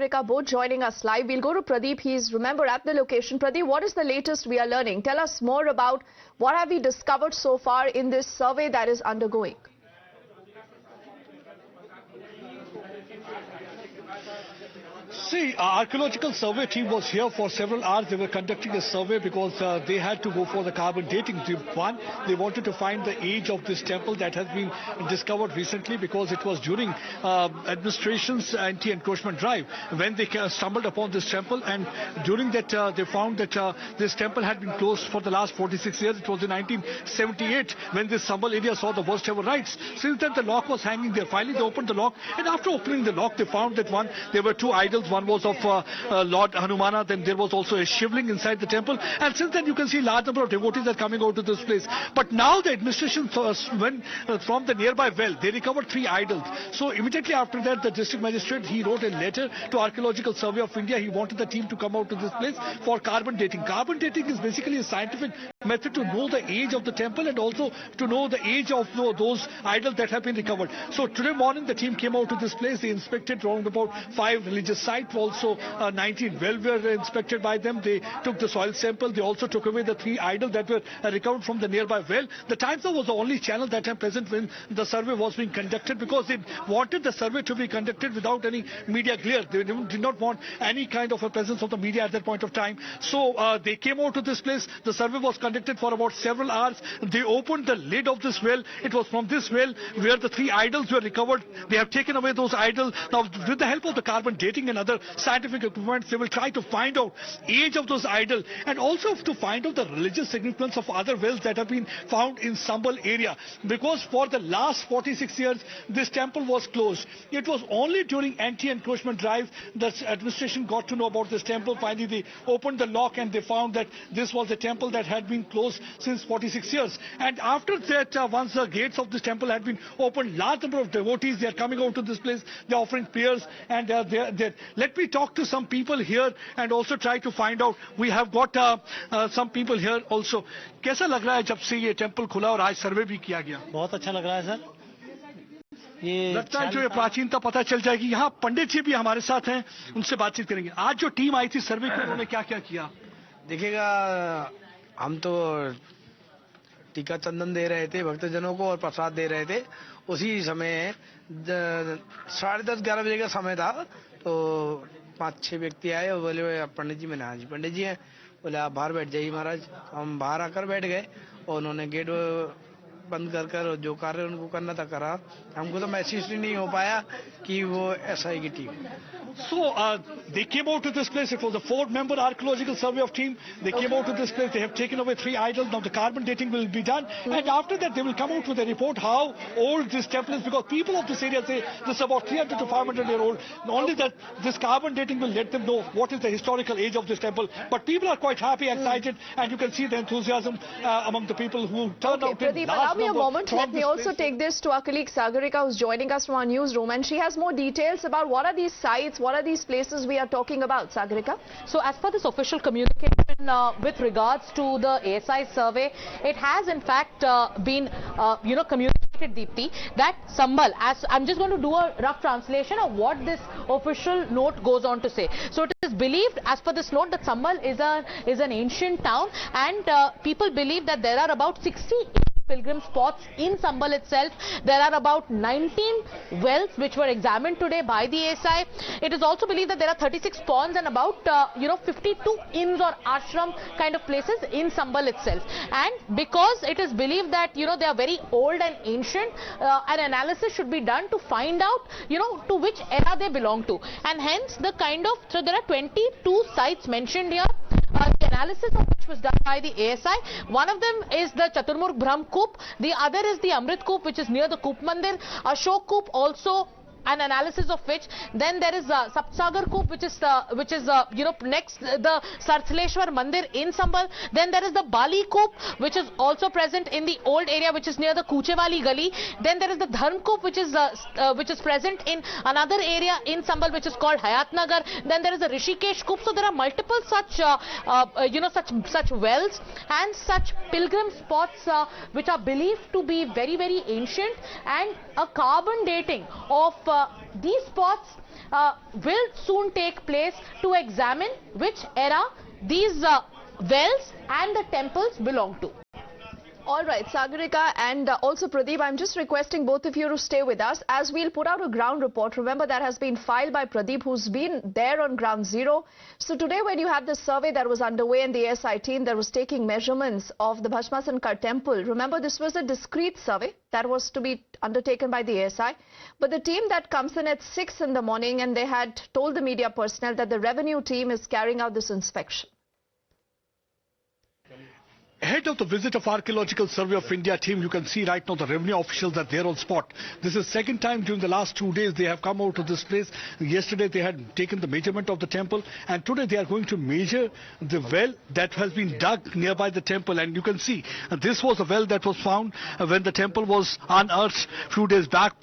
Sagarika both joining us live. We'll go to Pradeep. He's, remember, at the location. Pradeep, what is the latest we are learning? Tell us more about what have we discovered so far in this survey that is undergoing. See, archaeological survey team was here for several hours. They were conducting a survey because they had to go for the carbon dating. One, they wanted to find the age of this temple that has been discovered recently because it was during administration's anti-encroachment drive when they stumbled upon this temple, and during that they found that this temple had been closed for the last 46 years. It was in 1978 when this Sambhal area saw the worst ever riots. Since then the lock was hanging there. Finally they opened the lock, and after opening the lock they found that there were two idols. One was of Lord Hanumana, then there was also a shivling inside the temple, and since then you can see large number of devotees are coming out to this place. But now the administration went from the nearby well, they recovered 3 idols. So immediately after that the district magistrate, he wrote a letter to Archaeological Survey of India. He wanted the team to come out to this place for carbon dating. Carbon dating is basically a scientific method to know the age of the temple and also to know the age of those idols that have been recovered. So today morning the team came out to this place. They inspected around about 5 religious sites. Also 19 wells were inspected by them. They took the soil sample. They also took away the 3 idols that were recovered from the nearby well. The Times was the only channel that time present when the survey was being conducted because they wanted the survey to be conducted without any media glare. They did not want any kind of a presence of the media at that point of time. So they came out to this place. The survey was conducted for about several hours. They opened the lid of this well. It was from this well where the 3 idols were recovered. They have taken away those idols. Now with the help of the carbon dating and other scientific equipment, they will try to find out age of those idols and also to find out the religious significance of other wells that have been found in Sambhal area, because for the last 46 years this temple was closed. It was only during anti-encroachment drive that administration got to know about this temple. Finally they opened the lock and they found that this was a temple that had been closed since 46 years. And after that, once the gates of this temple had been opened, large number of devotees, they are coming out to this place. They are offering prayers and let me talk to some people here and also try to find out. We have got some people here also. कैसा लग रहा है जब से ये temple खुला और आज सर्वे भी किया गया? बहुत अच्छा लग रहा है सर. ये लगता है जो ये प्राचीनता पता चल जाएगी. यहाँ पंडित जी भी हमारे साथ हैं, उनसे बातचीत करेंगे. आज जो टीम आई थी सर्वे की, उन्होंने क्या क्या किया? देखिएगा, हम तो टीका चंदन दे रहे थे भक्तजनों को और प्रसाद दे रहे थे. उसी समय 10:30-11 बजे का समय था. तो 5-6 व्यक्ति आए और बोले पंडित जी. मैंने हाँ जी पंडित जी हैं. बोले आप बाहर बैठ जाइए महाराज. हम बाहर आकर बैठ गए और उन्होंने गेट बंद कर जो कार्य उनको करना था करा. हमको तो महसूस नहीं हो पाया कि वो एसआई की team. So they came out to this place. It was a 4-member archaeological survey of team. They came out to this place. They have taken away 3 idols. Now the carbon dating will be done, and after that they will come out with a report how old this temple is, because people of this area say this is about 300 to 500 year old. Only that this carbon dating will let them know what is the historical age of this temple. But people are quite happy, excited, and you can see the enthusiasm among the people who turned out. Pradeep, allow me a moment. Let me also take this to our colleague Sagarika, who's joining us from our newsroom, and she has more details about what are these sites, what are these places we are talking about. Sagarika? So as per this official communication with regards to the ASI survey, it has in fact been communicated, Deepti, that Sambhal, as I'm just going to do a rough translation of what this official note goes on to say. So it is believed, as per this note, that Sambhal is an ancient town, and people believe that there are about 68 pilgrim spots in Sambhal itself. There are about 19 wells which were examined today by the ASI. It is also believed that there are 36 ponds and about 52 inns or ashram kind of places in Sambhal itself. And because it is believed that they are very old and ancient, an analysis should be done to find out to which era they belong to, and hence the so there are 22 sites mentioned here. The analysis of which was done by the ASI. One of them is the Chaturmurg Brahm Koop. The other is the Amrit Koop, which is near the Koop Mandir. Ashok Koop also, an analysis of which. Then there is Sapsagar Koop, which is next the Sarthleshwar Mandir in Sambhal. Then there is the Bali Koop, which is also present in the old area, which is near the Kuchewali Gali. Then there is the Dharm Koop, which is present in another area in Sambhal, which is called Hayat Nagar. Then there is the Rishikesh Koop. So there are multiple such such wells and such pilgrim spots which are believed to be very, very ancient, and a carbon dating of these spots will soon take place to examine which era these wells and the temples belong to. All right, Sagarika and also Pradeep, I'm just requesting both of you to stay with us as we'll put out a ground report. Remember, that has been filed by Pradeep, who's been there on ground zero. So today, when you have the survey that was underway in the ASI team that was taking measurements of the Bhasmasankar temple, remember, this was a discrete survey that was to be undertaken by the ASI. But the team that comes in at 6 in the morning, and they had told the media personnel that the revenue team is carrying out this inspection. Ahead of the visit of Archaeological Survey of India team, you can see right now the revenue officials are there on spot. This is the second time during the last 2 days they have come out to this place. Yesterday they had taken the measurement of the temple, and today they are going to measure the well that has been dug nearby the temple. And you can see this was a well that was found when the temple was unearthed a few days back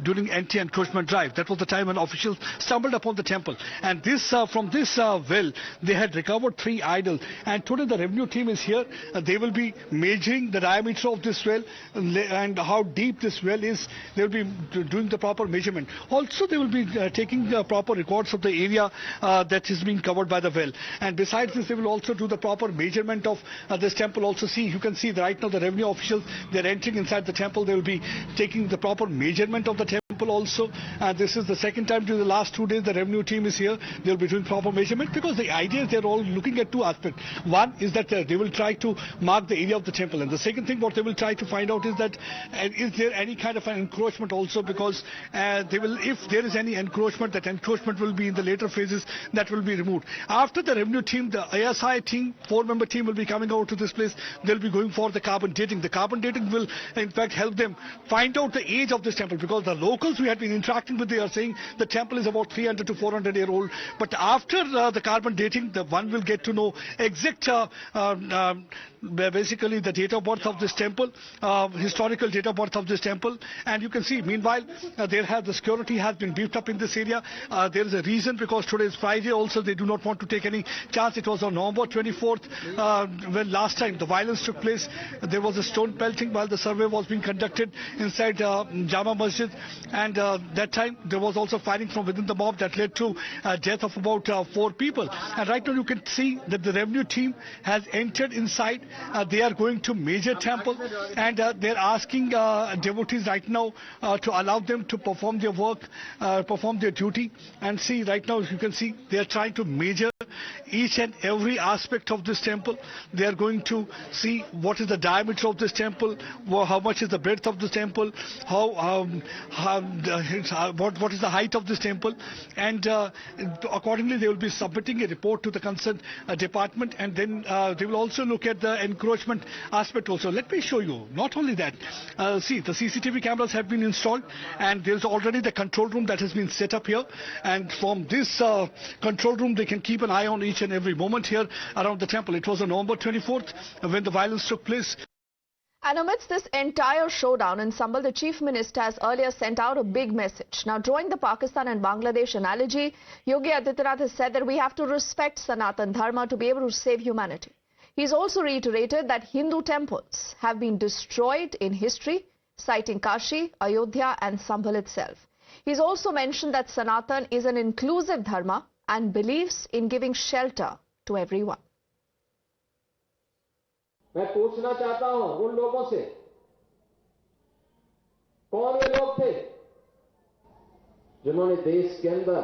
during anti-encroachment drive. That was the time when officials stumbled upon the temple. And this from this well they had recovered 3 idols. And today the revenue team is here. They will be measuring the diameter of this well and how deep this well is. They will be doing the proper measurement. Also, they will be taking the proper records of the area that is being covered by the well. And besides this, they will also do the proper measurement of this temple. Also, see, you can see right now the revenue officials, they are entering inside the temple. They will be taking the proper measurement of the temple also. And this is the second time during the last 2 days the revenue team is here. They will be doing proper measurement, because the idea is they are all looking at 2 aspects. One is that they will try to mark the area of the temple, and the second thing what they will try to find out is that is there any kind of an encroachment also, because they will, if there is any encroachment, that encroachment will be in the later phases, that will be removed. After the revenue team, the ASI team, 4-member team will be coming over to this place. They'll be going for the carbon dating. The carbon dating will in fact help them find out the age of this temple, because the locals we had been interacting with, they are saying the temple is about 300 to 400 year old. But after the carbon dating, the one will get to know exact basically the date of birth of this temple, historical date of birth of this temple. And you can see meanwhile the security has been beefed up in this area. There is a reason, because today is Friday also. They do not want to take any chance. It was on November 24th when last time the violence took place. There was a stone pelting while the survey was being conducted inside Jama Masjid, and that time there was also firing from within the mob that led to death of about 4 people. And right now you can see that the revenue team has entered inside. They are going to measure temple, and they're asking devotees right now to allow them to perform their work, perform their duty. And see, right now you can see they are trying to measure each and every aspect of this temple. They are going to see what is the diameter of this temple, how much is the breadth of this temple, what is the height of this temple, and accordingly they will be submitting a report to the concerned department, and then they will also look at the encroachment aspect also. Let me show you. Not only that, see, the CCTV cameras have been installed, and there's already the control room that has been set up here, and from this control room they can keep an eye on each and every moment here around the temple. It was on November 24th when the violence took place. And amidst this entire showdown in Sambhal, the Chief Minister has earlier sent out a big message. Now, drawing the Pakistan and Bangladesh analogy, Yogi Adityanath has said that we have to respect Sanatan Dharma to be able to save humanity. He's also reiterated that Hindu temples have been destroyed in history, citing Kashi, Ayodhya and Sambhal itself. He's also mentioned that Sanatan is an inclusive dharma and believes in giving shelter to everyone. मैं पूछना चाहता हूं उन लोगों से, कौन वे लोग थे जिन्होंने देश के अंदर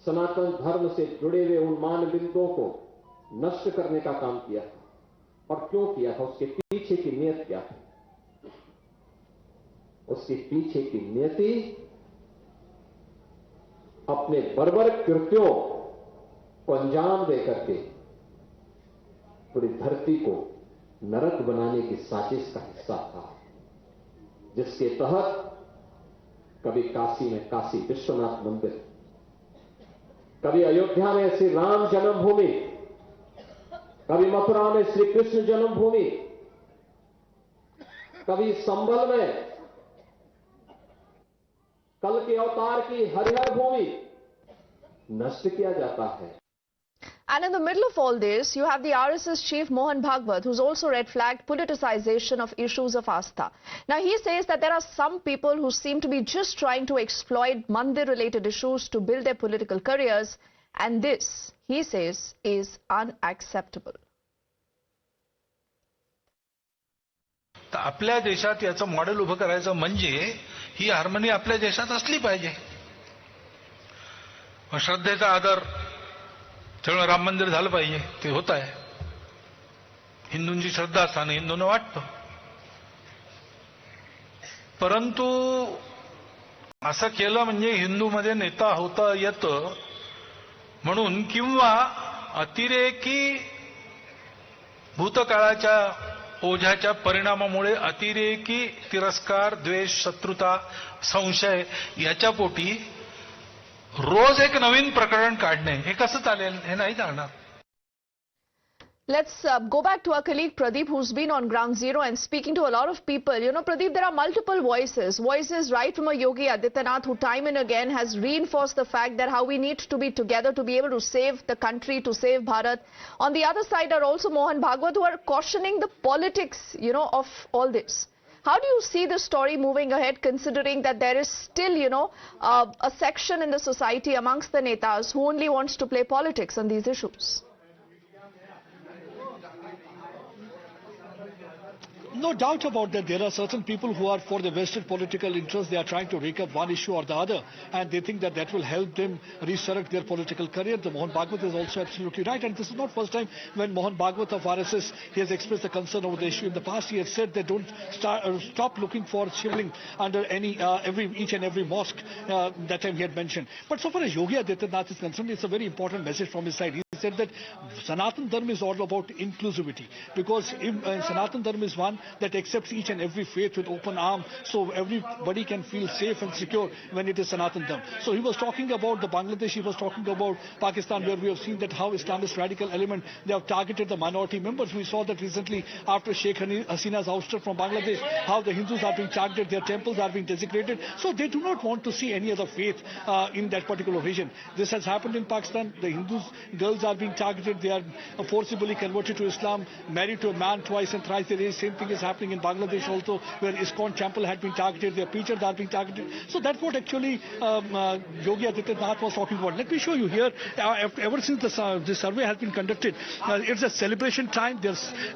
सनातन धर्म से जुड़े हुए उन मानबिंदुओं को नष्ट करने का काम किया था, और क्यों किया था, उसके पीछे की नीयत क्या थी? उसके पीछे की नीयति अपने बर्बर कृत्यों को अंजाम देकर के पूरी धरती को नरक बनाने की साजिश का हिस्सा था, जिसके तहत कभी काशी में काशी विश्वनाथ मंदिर, कभी अयोध्या में श्री राम जन्मभूमि, कभी मथुरा में श्री कृष्ण जन्मभूमि, कभी संभल में कल के अवतार की हरिहर भूमि नष्ट किया जाता है। And in the middle of all this, you have the RSS chief Mohan Bhagwat, who's also red-flagged politicization of issues of Astha. Now, he says that there are some people who seem to be just trying to exploit Mandir-related issues to build their political careers. And this, he says, is unacceptable. आपल्या देशात याचं model उभं करायचं म्हणजे ही harmony आपल्या देशात असली पाहिजे. श्रद्धेचा आदर त्यामुळे राम मंदिर झालं पाहिजे, ते होत आहे. हिंदूंची श्रद्धा असताना हिंदूंना वाटतं. परंतु असं केलं म्हणजे हिंदूमध्ये नेता होता येतं म्हणून किंवा अतिरेकी भूतकाळाच्या ओझ्याच्या परिणामामुळे अतिरेकी तिरस्कार, द्वेष, शत्रुता, संशय याच्या पोटी रोज एक नवीन प्रकरण काढणे हे कसं चालेल? हे नाही चालणार. Let's go back to our colleague Pradeep, who's been on ground zero and speaking to a lot of people. You know, Pradeep, there are multiple voices right from a Yogi Adityanath, who time and again has reinforced the fact that how we need to be together to be able to save the country, to save Bharat. On the other side are also Mohan Bhagwat, who are cautioning the politics, you know, of all this. How do you see the story moving ahead, considering that there is still, you know, a section in the society amongst the netas who only wants to play politics on these issues? No doubt about that. There are certain people who are for the vested political interests. They are trying to rake up one issue or the other, and they think that that will help them resurrect their political career. The Mohan Bhagwat is also absolutely right, and this is not first time when Mohan Bhagwat of RSS, he has expressed a concern over the issue. In the past, he has said they don't stop looking for shivling under each and every mosque. That time he had mentioned. But so far as Yogi Adityanath is concerned, it's a very important message from his side. He said that Sanatan Dharma is all about inclusivity, because Sanatan Dharma is one that accepts each and every faith with open arms, so everybody can feel safe and secure when it is Sanatan Dharma. So he was talking about the Bangladesh, he was talking about Pakistan, where we have seen that how Islamist radical element, they have targeted the minority members. We saw that recently after Sheikh Hasina's ouster from Bangladesh, how the Hindus are being targeted, their temples are being desecrated. So they do not want to see any other faith in that particular region. This has happened in Pakistan. The Hindus, girls are being targeted, they are forcibly converted to Islam, married to a man twice and thrice their age. Same thing is happening in Bangladesh also, where ISKCON temple had been targeted, their preachers are being targeted. So that's what actually Yogi Adityanath was talking about. Let me show you here, ever since this survey has been conducted, it's a celebration time. They're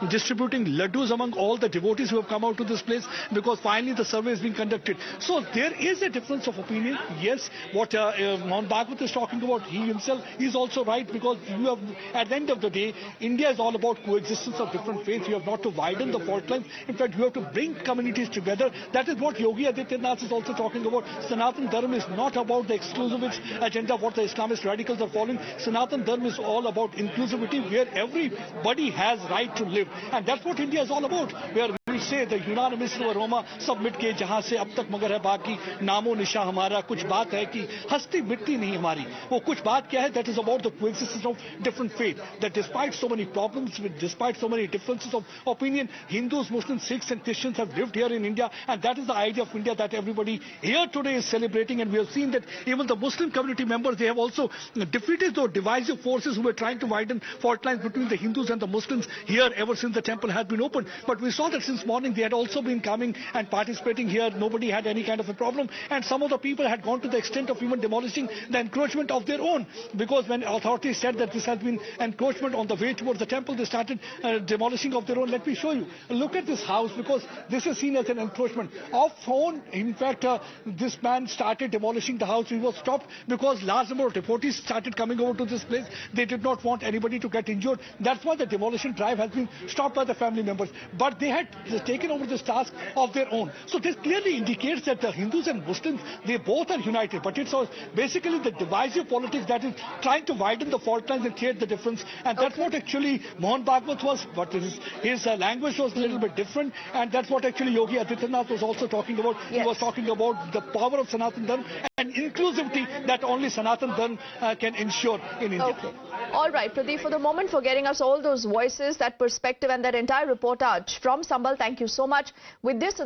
distributing laddus among all the devotees who have come out to this place, because finally the survey is being conducted. So there is a difference of opinion. Yes, what Mohan Bhagwat is talking about, he himself is also right, because you have, at the end of the day, India is all about coexistence of different faiths. You have not to widen the fault lines. In fact, you have to bring communities together. That is what Yogi Adityanath is also talking about. Sanatan Dharma is not about the exclusivist agenda what the Islamist radicals are following. Sanatan Dharma is all about inclusivity, where everybody has right to live. And that's what India is all about, where we say the unanimous Roma submit ke jahan se ab tak magar hai baki namo nisha hamara, kuch baat hai ki hasti mitti nahi hamari. Wo kuch baat kya hai? That is about the coexistence of different faith. That despite so many problems, despite so many differences of opinion, Hindus, Muslims, Sikhs and Christians have lived here in India, and that is the idea of India that everybody here today is celebrating. And we have seen that even the Muslim community members, they have also defeated those divisive forces who were trying to widen fault lines between the Hindus and the Muslims here ever since the temple had been opened. But we saw that since morning they had also been coming and participating here. Nobody had any kind of a problem, and some of the people had gone to the extent of even demolishing the encroachment of their own, because when authorities said that this has been encroachment on the way towards the temple, they started demolishing of their own. Let me show you. Look at this house, because this is seen as an encroachment of own. In fact, this man started demolishing the house. He was stopped because large number of devotees started coming over to this place. They did not want anybody to get injured. That's why the demolition drive has been stopped by the family members. But they had taken over this task of their own. So this clearly indicates that the Hindus and Muslims, they both are united. But it's basically the divisive politics that is trying to widen the fault lines and create the difference. And that's what actually Mohan Bhagwat was. But his language was a little bit different. And that's what actually Yogi Adityanath was also talking about. Yes. He was talking about the power of Sanatan Dharma and inclusivity that only Sanatan Dharma can ensure in India. Okay. All right, Pradeep, for the moment, for getting us all those voices, that perspective and that entire reportage from Sambhal, thank you so much. With this,